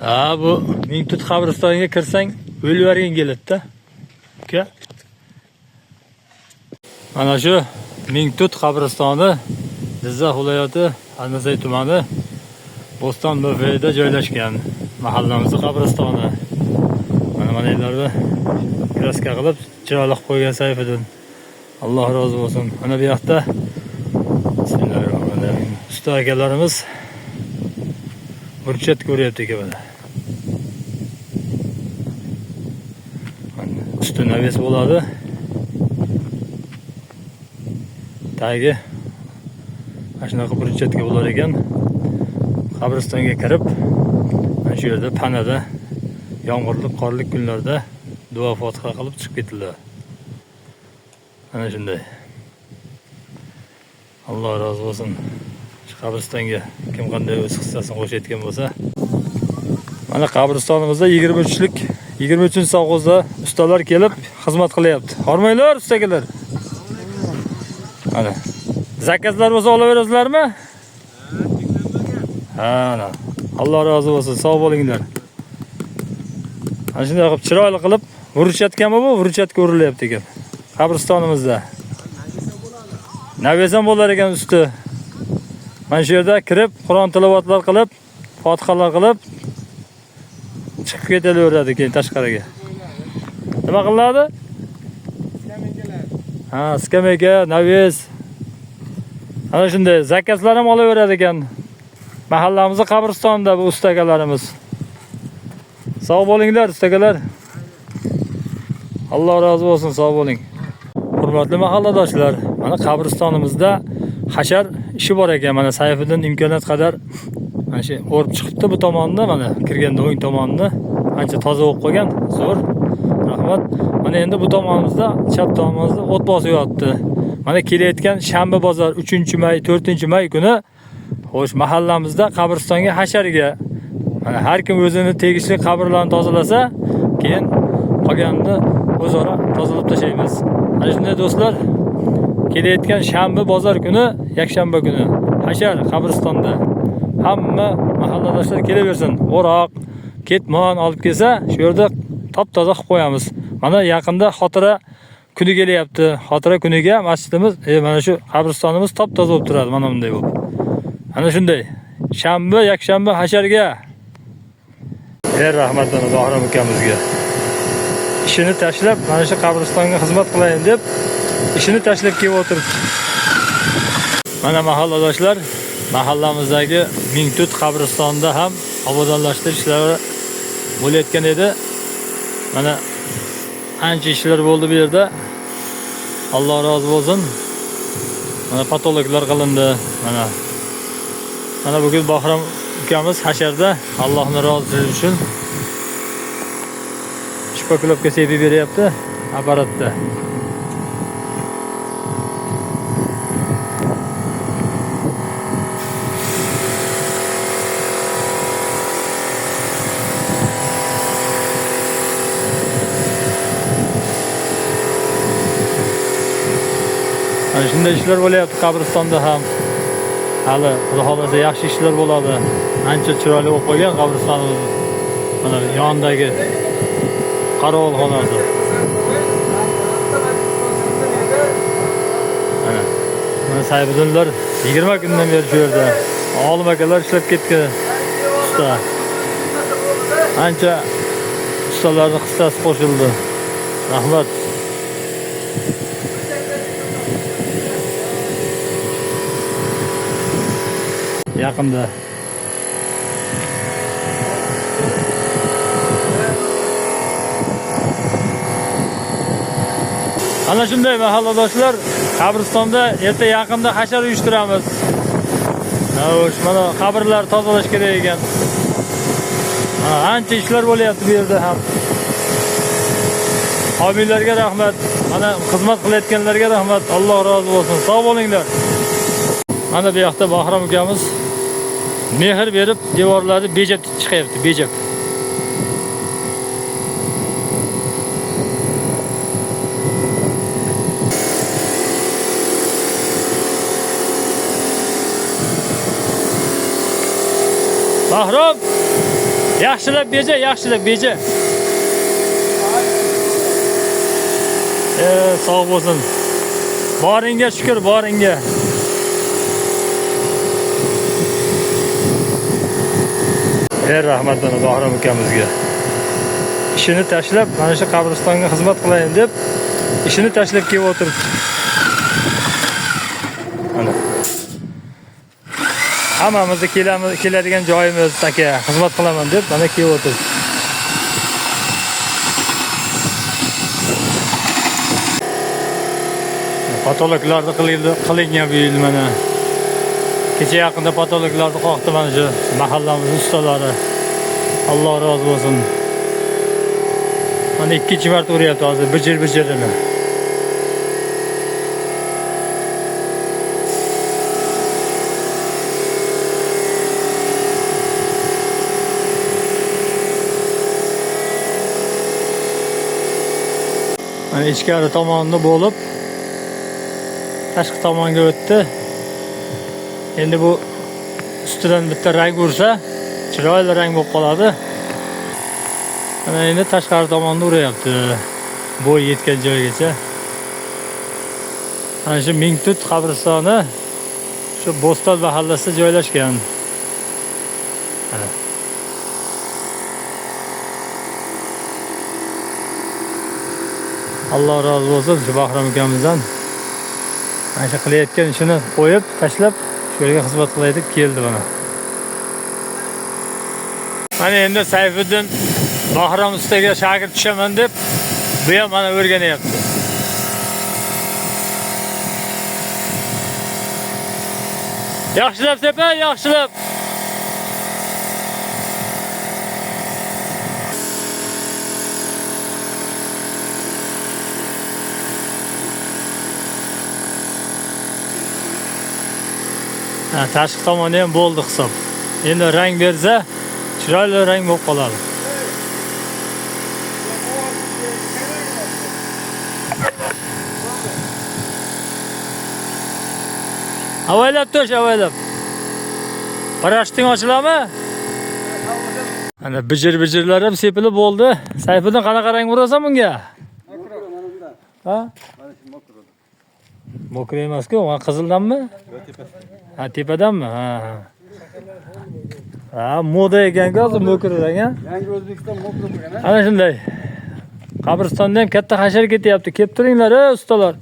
Bu Mingtut qabristoniga kirsang o'lverging keladi-da. Uka. Mana shu Mingtut qabristoni Jizzax viloyati Andijon tumani Bo'ston mavqeida joylashgan mahallamizning qabristoni. Mana yerlarda kraska qilib chiroyli qilib qo'ygan Sayfiddin. Alloh rozi bo'lsin. Mana bu yoqda bismillahirrohmanirrohim. Usta akalarimiz burchat ko'ryapti ekan mana. Usti naves bo'ladi. Tagi mana shunaqa burchatga bo'lar ekan. Qabristonga kirib, mana shu yerda panada yomg'irli, qorli kunlarda duo fotiha qilib chiqib ketiladi. Mana shunday. Alloh rozi bo'lsin. Shu qabristonga kim qanday o'z hissasini qo'shayotgan bo'lsa. Mana qabristonimizda 23-sovg'ozda ustalar kelib xizmat qilyapti. Hormanglar ustalar. Mana zakazlar bo'lsa olaverasizlarmi? Ha, Alloh rozi bo'lsin. Sog' bo'linglar. Mana shunday qilib chiroyli qilib urishayotganmi bu? Urishayotga urilyapti ekan. Qabristonimizda. Navesam bo'lar ekan usti. Mana shu yerda kirib, Qur'on tilovatlar qilib, fotihalar qilib chiqib ketaveradi keyin tashqariga. Nima qiladi? Ha, skameyka, naves. Ana shunday zakazlar ham olaveradi ekan. Mahallamizning qabristonida bu ustagalarimiz. Sog' bo'linglar ustagalar. Alloh rozi bo'lsin, sog' bo'ling. Hurmatli mahalladoshlar, mana qabristonimizda hashar ishi bor ekan. Mana Sayfiddin imkoniyat qadar mana shu o'rib chiqibdi bu tomonni, mana kirganda o'ng tomonni ancha toza bo'lib qolgan. Zo'r. Rahmat. Mana endi bu tomonimizda, chap tomonimizda o't bosib yotdi. Mana kelayotgan shanba bozor 3-may, 4-may kuni xo'sh mahallamizda qabristonga hasharga mana har kim o'zini tegishli qabrlarni tozalasa, keyin qolganini o'zaro tozalab tashlaymiz. Mana shunday do'stlar, kelayotgan shanba bozor kuni, yakshanba kuni hashar qabristonda hamma mahalladoshlar kelaversin. O'roq, ketmon olib kelsa, shu yerda top-toza qilib qo'yamiz. Mana yaqinda xotira kuni kelyapti. Xotira kuniga masjidimiz, mana shu qabristonimiz top-toza bo'lib turadi, mana bunday bo'lib. Ana shunday. Shanba, yakshanba hasharga. Rahmatdan Bahrom ukamizga. Ishini tashlab, mana shu qabristonga xizmat qilayin deb ishini tashlab kelib o'tiribdi. Mana mahalladoshlar, mahallamizdagi Mingtut qabristonida ham obodonlashtirish ishlari bo'layotgan edi. Mana ancha ishlar bo'ldi bu yerda. Alloh rozi bo'lsin. Mana patologlar qilindi. Mana bugun Bahrom ukamiz hasharda Allohning roziligi uchun shpaklopga sepib beryapti apparatda. Mana shunday ishlar bo'layapti qabristonda ham. Hali xudo xolasa yaxshi ishlar bo'ladi. Ancha chiroyli bo'lib qolgan qabristonimiz. Mana yonidagi qarovulxonasi. Mana Sayfiddinlar 20 kundan beri shu yerda. Olim akalar ishlab ketgan usta. Ancha ustalarning hissasi qo'shildi. Rahmat. Yaqinda ana shunday mahalladoshlar, qabristonda erta yaqinda hashar uyushtiramiz. Mana qabrlar tozalash kerak ekan. Ancha ishlar bo'layapti bu yerda ham. Homiylarga rahmat. Mana xizmat qilayotganlarga rahmat. Alloh rozi bo'lsin. Sog' bo'linglar. Mana bu yoqda Bahrom ukamiz mehr berib devorlarni bejab chiqyapti, bejab. Bahrom Yaxshilab beja, yaxshilab beja. Sog' bo'lsin. Boringga shukr, boringga. Rahmat mana Bahrom ukamizga. İşini tashlab, mana shu qabristonga xizmat qilayin deb, ishini tashlab kelib o'tiribdi. Mana. Hammamizni keladigan joyimiz aka, xizmat qilaman deb mana kelib o'tiribdi. Patologlarni qilingan bu yil mana. Kecha yaqinda patologlarni qoqdi mana shu mahallamiz ustalari. Alloh rozi bo'lsin. Mana ikkinchi marta uryapti hozir bijir-bijirini. Mana ichkari tomonda bo'lib, tashqi tomonga o'tdi. Endi bu ustidan bitta rang ursa, chiroyli rang bo'lib qoladi. Mana endi tashqari tomonda uryapti. Bo'y yetgan joygacha. Mana shu Mingtut qabristoni shu Bo'ston mahallasida joylashgan. Mana. Alloh rozi bo'lsin shu Bahrom ukamizdan. Mana shu qilayotgan ishini qo'yib, tashlab, shu yerga xizmat qilay deb keldi mana. Mana endi Sayfiddin Bahrom ustaga shogird tushaman deb bu ham mana o'rganyapti. Yaxshilab sepa, yaxshilab. Tashqi tomoni ham bo'ldi hisob. Endi rang bersa, chiroyli rang bo'lib qoladi. Avaylab to'sh, avaylab. Parashting ochiladimi? Ana bijir-bijirlar ham sepilib bo'ldi. Sayfiddin qanaqa rang urasan bunga? Ha? Mokro emas-ku, mana qizildanmi? Ha, tepadanmi? Ha. Ha, moda ekan-ku hozir mokro rang, ha? Yangi O'zbekiston mokro bo'lgan, ha? Ana shunday. Qabristonda ham katta hashar ketyapti. Kelib turinglar, ustalar.